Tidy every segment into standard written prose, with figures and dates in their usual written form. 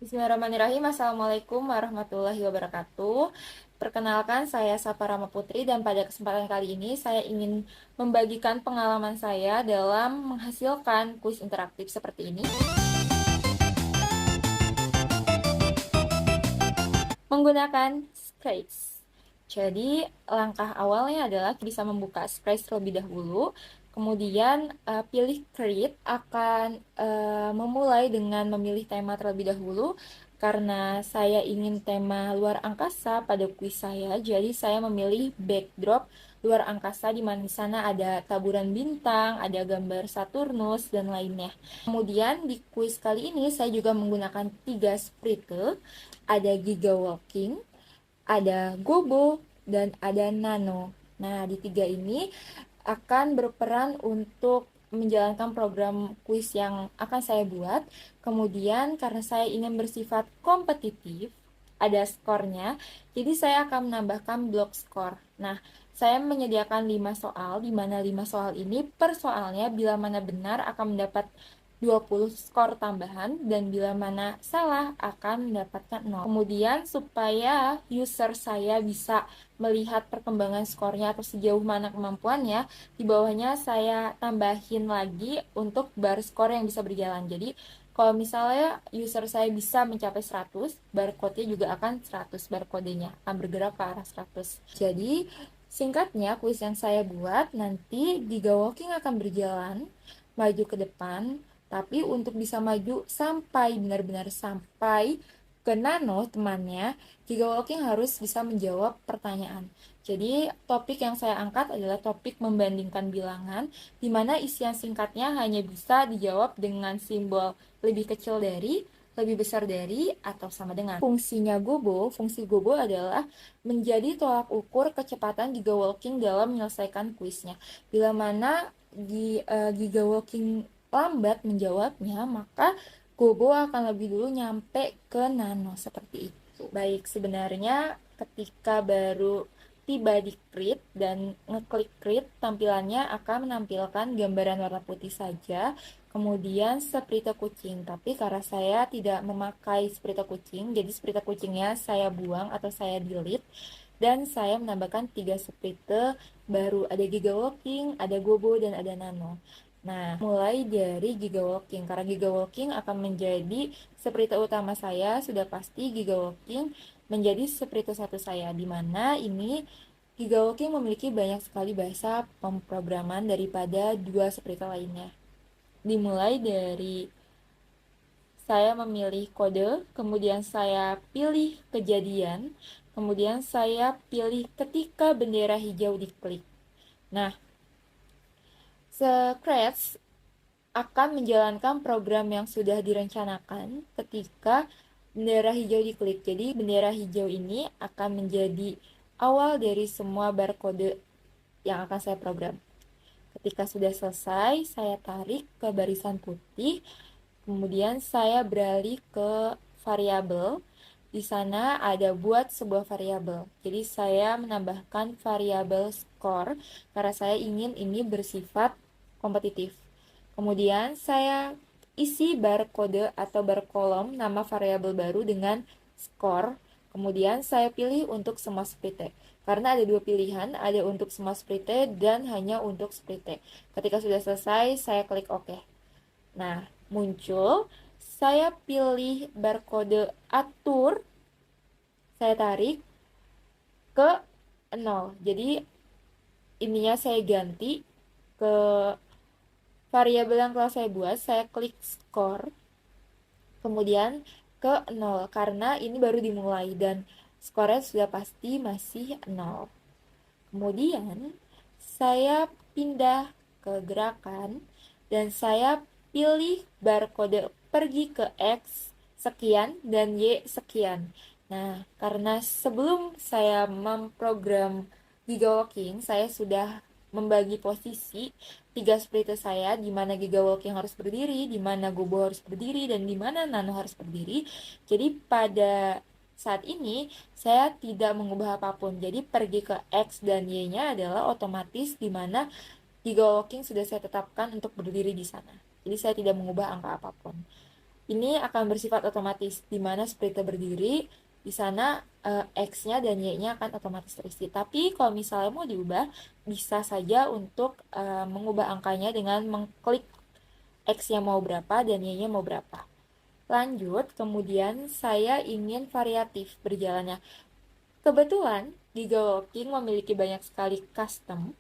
Bismillahirrahmanirrahim. Assalamualaikum warahmatullahi wabarakatuh. Perkenalkan, saya Safa Rama Putri dan pada kesempatan kali ini saya ingin membagikan pengalaman saya dalam menghasilkan kuis interaktif seperti ini menggunakan Scratch. Jadi, langkah awalnya adalah bisa membuka Scratch terlebih dahulu. Kemudian pilih Create, akan memulai dengan memilih tema terlebih dahulu. Karena saya ingin tema luar angkasa pada kuis saya, jadi saya memilih backdrop luar angkasa di mana di sana ada taburan bintang, ada gambar Saturnus dan lainnya. Kemudian di kuis kali ini saya juga menggunakan 3 sprite, ada Giga Walking, ada Gobo, dan ada Nano. Nah, di tiga ini akan berperan untuk menjalankan program kuis yang akan saya buat. Kemudian karena saya ingin bersifat kompetitif, ada skornya, jadi saya akan menambahkan blok skor. Nah, saya menyediakan 5 soal, di mana 5 soal ini per soalnya bila mana benar akan mendapat 20 skor tambahan dan bila mana salah akan mendapatkan 0. Kemudian supaya user saya bisa melihat perkembangan skornya atau sejauh mana kemampuannya, di bawahnya saya tambahin lagi untuk bar skor yang bisa berjalan. Jadi kalau misalnya user saya bisa mencapai 100, barcode-nya juga akan 100, barcode-nya akan bergerak ke arah 100. Jadi singkatnya, kuis yang saya buat nanti Giga Walking akan berjalan maju ke depan, tapi untuk bisa maju sampai benar-benar sampai ke Nano temannya, Giga Walking harus bisa menjawab pertanyaan. Jadi topik yang saya angkat adalah topik membandingkan bilangan, di mana isian singkatnya hanya bisa dijawab dengan simbol lebih kecil dari, lebih besar dari, atau sama dengan. Fungsi Gobo adalah menjadi tolak ukur kecepatan Giga Walking dalam menyelesaikan kuisnya. Bila mana Giga Walking lambat menjawabnya, maka Gobo akan lebih dulu nyampe ke Nano seperti itu. Baik, sebenarnya ketika baru tiba di Create dan ngeklik Create, tampilannya akan menampilkan gambaran warna putih saja, kemudian sprite kucing. Tapi karena saya tidak memakai sprite kucing, jadi sprite kucingnya saya buang atau saya delete, dan saya menambahkan 3 sprite baru, ada Giga Walking, ada Gobo, dan ada Nano. Nah, mulai dari Giga Walking, karena Giga Walking akan menjadi sprite utama saya, sudah pasti Giga Walking menjadi sprite satu saya, di mana ini Giga Walking memiliki banyak sekali bahasa pemrograman daripada dua sprite lainnya. Dimulai dari saya memilih kode, kemudian saya pilih kejadian, kemudian saya pilih ketika bendera hijau diklik. Nah, Scratch akan menjalankan program yang sudah direncanakan ketika bendera hijau diklik. Jadi bendera hijau ini akan menjadi awal dari semua barcode yang akan saya program. Ketika sudah selesai, saya tarik ke barisan putih, kemudian saya beralih ke variabel. Di sana ada buat sebuah variabel. Jadi saya menambahkan variabel skor karena saya ingin ini bersifat kompetitif. Kemudian saya isi barcode atau barkolom nama variabel baru dengan skor. Kemudian saya pilih untuk semua sprite. Karena ada dua pilihan, ada untuk semua sprite dan hanya untuk sprite. Ketika sudah selesai, saya klik OK. Nah, muncul, saya pilih barcode atur, saya tarik ke 0. Jadi ininya saya ganti ke variabel yang telah saya buat, saya klik skor, kemudian ke 0, karena ini baru dimulai dan skornya sudah pasti masih 0. Kemudian saya pindah ke gerakan dan saya pilih barcode pergi ke X sekian dan Y sekian. Nah, karena sebelum saya memprogram Giga Walking, saya sudah membagi posisi 3 sprite saya, di mana Giga Walking harus berdiri, di mana Gobo harus berdiri, dan di mana Nano harus berdiri. Jadi pada saat ini saya tidak mengubah apapun. Jadi pergi ke X dan Y-nya adalah otomatis, di mana Giga Walking sudah saya tetapkan untuk berdiri di sana. Jadi saya tidak mengubah angka apapun. ini akan bersifat otomatis, di mana seperti berdiri, di sana X-nya dan Y-nya akan otomatis terisi. Tapi kalau misalnya mau diubah, bisa saja untuk mengubah angkanya dengan mengklik X-nya mau berapa dan Y-nya mau berapa. Lanjut, kemudian saya ingin variatif berjalannya. Kebetulan, Gigawalking memiliki banyak sekali custom.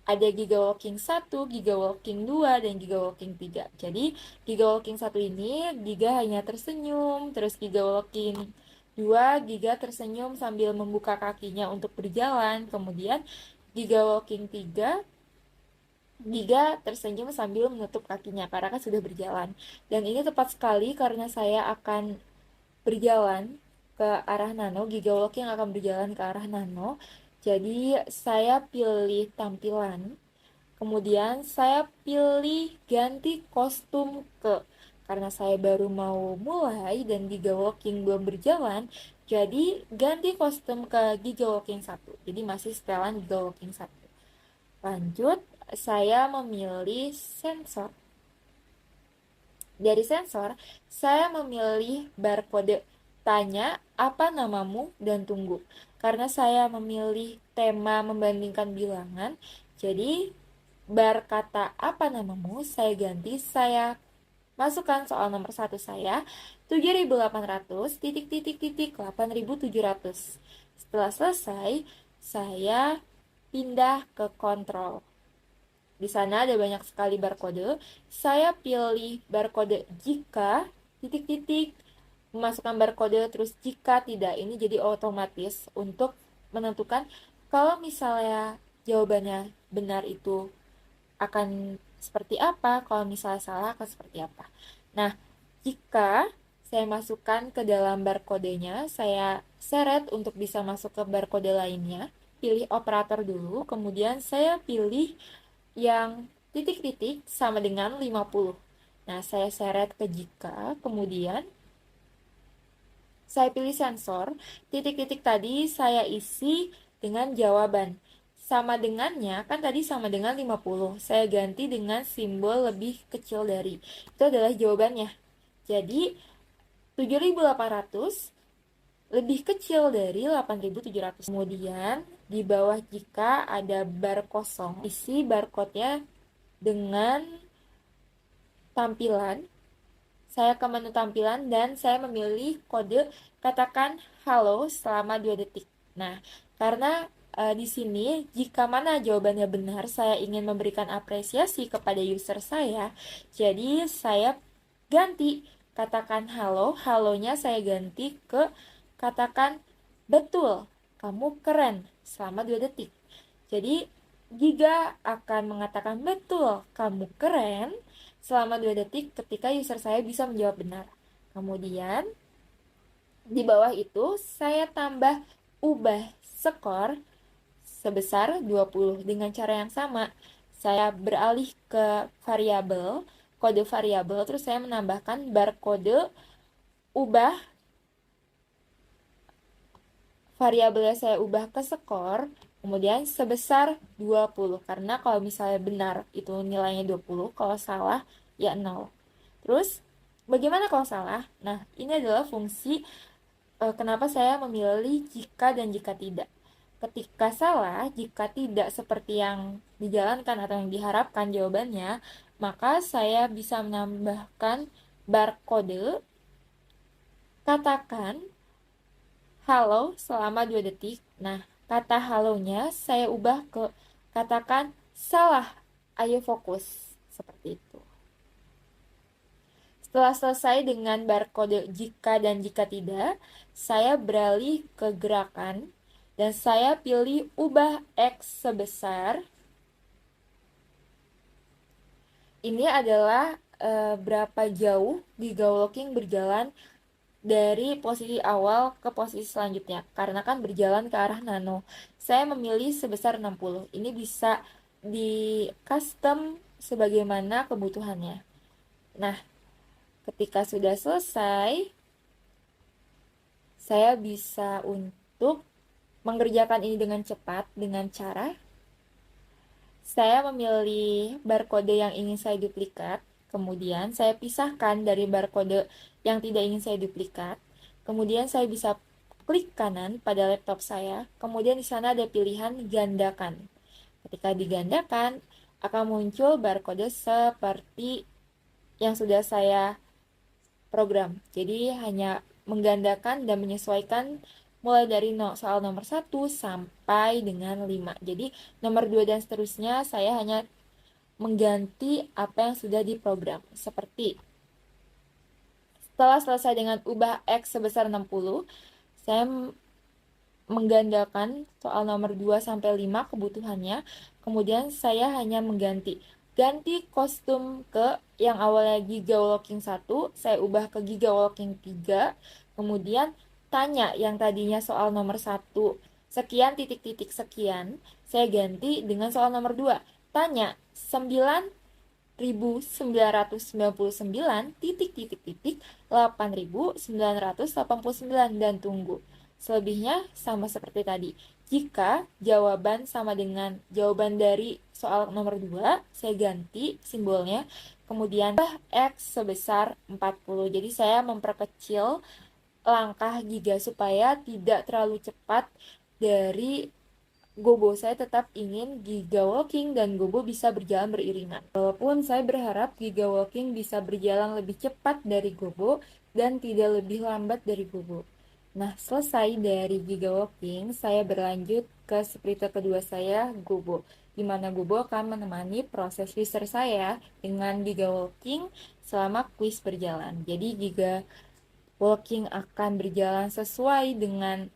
Ada Gigawalking 1, Gigawalking 2, dan Gigawalking 3. Jadi, Gigawalking 1 ini, Giga hanya tersenyum, terus Gigawalking 2, Giga tersenyum sambil membuka kakinya untuk berjalan. Kemudian, Gigawalking 3, Giga tersenyum sambil menutup kakinya, karena kan sudah berjalan. Dan ini tepat sekali karena saya akan berjalan ke arah nano, Gigawalking akan berjalan ke arah nano. Jadi, saya pilih tampilan. Kemudian saya pilih ganti kostum ke, karena saya baru mau mulai dan Gigawalking belum berjalan, jadi ganti kostum ke Gigawalking 1. Jadi masih setelan Gigawalking 1. Lanjut, saya memilih sensor. Dari sensor, saya memilih barcode tanya apa namamu dan tunggu. Karena saya memilih tema membandingkan bilangan, jadi bar kata apa namamu saya ganti, saya masukkan soal nomor 1 saya 7.800 titik titik titik 8.700. Setelah selesai, saya pindah ke kontrol. Di sana ada banyak sekali barcode. Saya pilih barcode jika titik-titik, memasukkan barcode, terus jika tidak. Ini jadi otomatis untuk menentukan kalau misalnya jawabannya benar itu akan seperti apa, kalau misalnya salah akan seperti apa. Nah, jika saya masukkan ke dalam barcode-nya, saya seret untuk bisa masuk ke barcode lainnya, pilih operator dulu, kemudian saya pilih yang titik-titik sama dengan 50. Nah, saya seret ke jika, kemudian saya pilih sensor, titik-titik tadi saya isi dengan jawaban. Sama dengannya, kan tadi sama dengan 50. Saya ganti dengan simbol lebih kecil dari. Itu adalah jawabannya. Jadi, 7.800 lebih kecil dari 8.700. Kemudian, di bawah jika ada bar kosong, isi barcode-nya dengan tampilan. Saya ke menu tampilan dan saya memilih kode katakan halo selama 2 detik. Nah, karena di sini jika mana jawabannya benar, saya ingin memberikan apresiasi kepada user saya. Jadi saya ganti katakan halo, halonya saya ganti ke katakan betul, kamu keren selama 2 detik. Jadi Giga akan mengatakan betul, kamu keren selama 2 detik ketika user saya bisa menjawab benar. Kemudian di bawah itu saya tambah ubah skor sebesar 20 dengan cara yang sama. Saya beralih ke variabel, kode variabel, terus saya menambahkan barcode ubah, variabelnya saya ubah ke skor, kemudian sebesar 20. Karena kalau misalnya benar itu nilainya 20, kalau salah ya 0. Terus bagaimana kalau salah? Nah, ini adalah fungsi kenapa saya memilih jika dan jika tidak. Ketika salah, jika tidak seperti yang dijalankan atau yang diharapkan jawabannya, maka saya bisa menambahkan barcode katakan halo selama 2 detik. Nah, kata halonya saya ubah ke katakan salah, ayo fokus. Seperti itu. Setelah selesai dengan barcode jika dan jika tidak, saya beralih ke gerakan dan saya pilih ubah X sebesar. Ini adalah berapa jauh Gigawalking berjalan dari posisi awal ke posisi selanjutnya. Karena kan berjalan ke arah nano. Saya memilih sebesar 60. Ini bisa di custom sebagaimana kebutuhannya. Nah, ketika sudah selesai, saya bisa untuk mengerjakan ini dengan cepat dengan cara saya memilih barcode yang ingin saya duplikat, kemudian saya pisahkan dari barcode yang tidak ingin saya duplikat, kemudian saya bisa klik kanan pada laptop saya, kemudian di sana ada pilihan gandakan. Ketika digandakan, akan muncul barcode seperti yang sudah saya program. Jadi hanya menggandakan dan menyesuaikan mulai dari soal nomor 1 sampai dengan 5. Jadi nomor 2 dan seterusnya saya hanya mengganti apa yang sudah diprogram. Seperti setelah selesai dengan ubah X sebesar 60, saya menggandakan soal nomor 2 sampai 5 kebutuhannya, kemudian saya hanya ganti kostum ke yang awalnya Giga Walking 1, saya ubah ke Giga Walking 3, kemudian tanya yang tadinya soal nomor 1 sekian titik-titik sekian, saya ganti dengan soal nomor 2, tanya 9.999 titik-titik-titik 8.989 dan tunggu. Selebihnya sama seperti tadi. Jika jawaban sama dengan jawaban dari soal nomor 2, saya ganti simbolnya. Kemudian X sebesar 40. Jadi saya memperkecil langkah Giga supaya tidak terlalu cepat dari Gobo. Saya tetap ingin Giga Walking dan Gobo bisa berjalan beriringan. Walaupun saya berharap Giga Walking bisa berjalan lebih cepat dari Gobo dan tidak lebih lambat dari Gobo. Nah, selesai dari Giga Walking, saya berlanjut ke sprite kedua saya, Gobo, di mana Gobo akan menemani proses user saya dengan Giga Walking selama kuis berjalan. Jadi Giga Walking akan berjalan sesuai dengan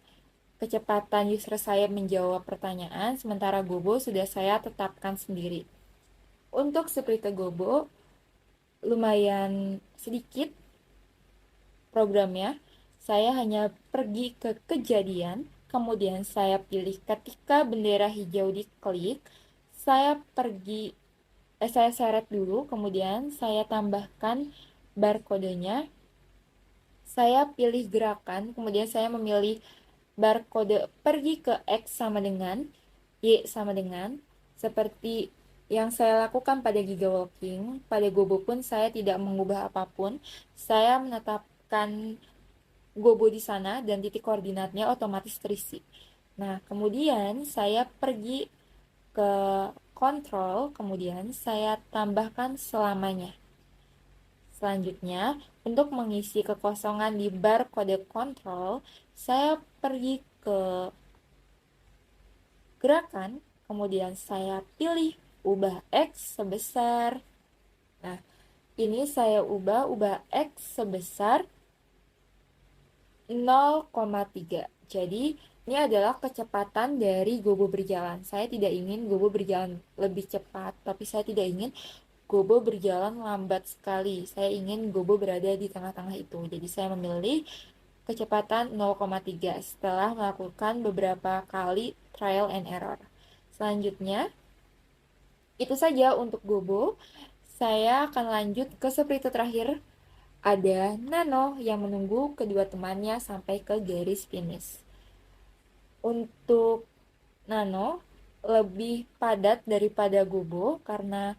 kecepatan user saya menjawab pertanyaan, sementara Gobo sudah saya tetapkan sendiri. Untuk sprite Gobo, lumayan sedikit programnya. Saya hanya pergi ke kejadian, kemudian saya pilih ketika bendera hijau diklik, saya saya seret dulu, kemudian saya tambahkan barcode-nya, saya pilih gerakan, kemudian saya memilih barcode pergi ke X sama dengan Y sama dengan, seperti yang saya lakukan pada Giga Walking. Pada Gobo pun saya tidak mengubah apapun, saya menetapkan Gobo di sana dan titik koordinatnya otomatis terisi. Nah, kemudian saya pergi ke kontrol, kemudian saya tambahkan selamanya. Selanjutnya, untuk mengisi kekosongan di barcode kontrol, saya pergi ke gerakan, kemudian saya pilih ubah X sebesar, nah ini saya ubah X sebesar 0,3. Jadi ini adalah kecepatan dari Gobo berjalan. Saya tidak ingin Gobo berjalan lebih cepat, tapi saya tidak ingin Gobo berjalan lambat sekali. Saya ingin Gobo berada di tengah-tengah itu. Jadi saya memilih kecepatan 0,3 setelah melakukan beberapa kali trial and error. Selanjutnya, itu saja untuk Gobo. Saya akan lanjut ke sprite terakhir. Ada Nano yang menunggu kedua temannya sampai ke garis finish. Untuk Nano lebih padat daripada Gobo karena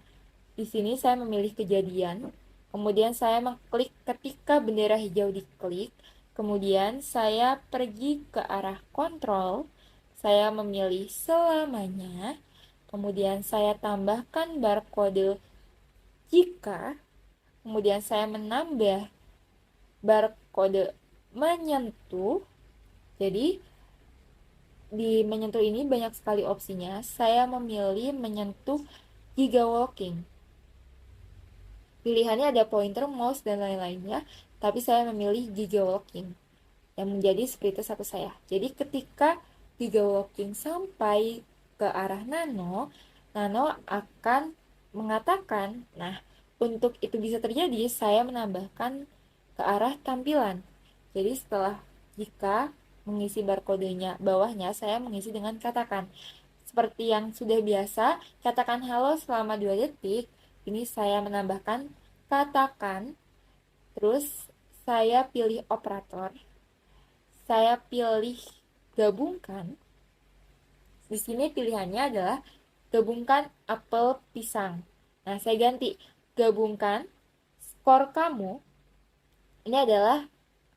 di sini saya memilih kejadian, kemudian saya mengklik ketika bendera hijau diklik, kemudian saya pergi ke arah kontrol, saya memilih selamanya, kemudian saya tambahkan barcode jika, kemudian saya menambah barcode menyentuh. Jadi di menyentuh ini banyak sekali opsinya. Saya memilih menyentuh Giga Walking. Pilihannya ada pointer, mouse, dan lain-lainnya, tapi saya memilih Giga Walking yang menjadi sprite satu saya. Jadi ketika Giga Walking sampai ke arah Nano, Nano akan mengatakan, nah untuk itu bisa terjadi, saya menambahkan ke arah tampilan. Jadi setelah jika mengisi barcode-nya bawahnya, saya mengisi dengan katakan. Seperti yang sudah biasa, katakan halo selama 2 detik. Ini saya menambahkan katakan, terus saya pilih operator, saya pilih gabungkan. Di sini pilihannya adalah gabungkan apel pisang. Nah, saya ganti gabungkan skor kamu ini adalah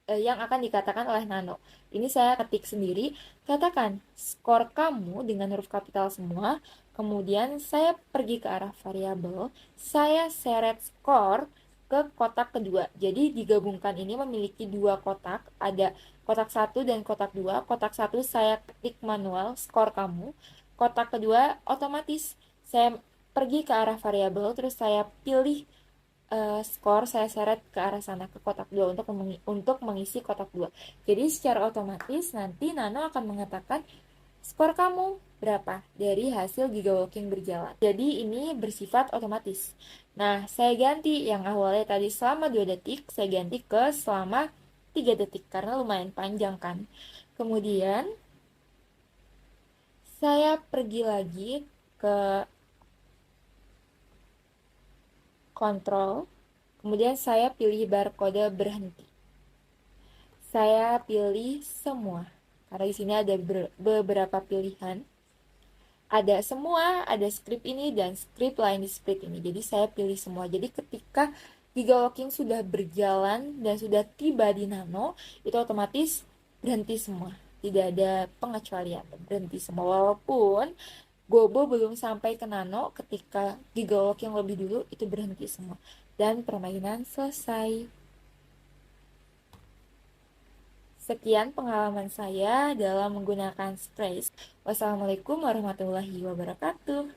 yang akan dikatakan oleh Nano. Ini saya ketik sendiri, katakan skor kamu dengan huruf kapital semua, kemudian saya pergi ke arah variabel, saya seret skor ke kotak kedua. Jadi digabungkan ini memiliki dua kotak, ada kotak satu dan kotak dua. Kotak satu saya ketik manual skor kamu, kotak kedua otomatis saya pergi ke arah variabel, terus saya pilih skor, saya seret ke arah sana ke kotak 2 untuk mengisi kotak 2. Jadi secara otomatis nanti Nano akan mengatakan skor kamu berapa dari hasil gigawalking berjalan. Jadi ini bersifat otomatis. Nah, saya ganti yang awalnya tadi selama 2 detik, saya ganti ke selama 3 detik karena lumayan panjang kan. Kemudian saya pergi lagi ke kontrol, kemudian saya pilih barcode berhenti. Saya pilih semua karena di sini ada beberapa pilihan. Ada semua, ada script ini dan script lain di split ini. Jadi saya pilih semua. Jadi ketika gigawalking sudah berjalan dan sudah tiba di Nano, itu otomatis berhenti semua. Tidak ada pengecualian, berhenti semua. Walaupun Gobo belum sampai ke Nano, ketika gigawalking lebih dulu, itu berhenti semua. Dan permainan selesai. Sekian pengalaman saya dalam menggunakan Scratch. Wassalamualaikum warahmatullahi wabarakatuh.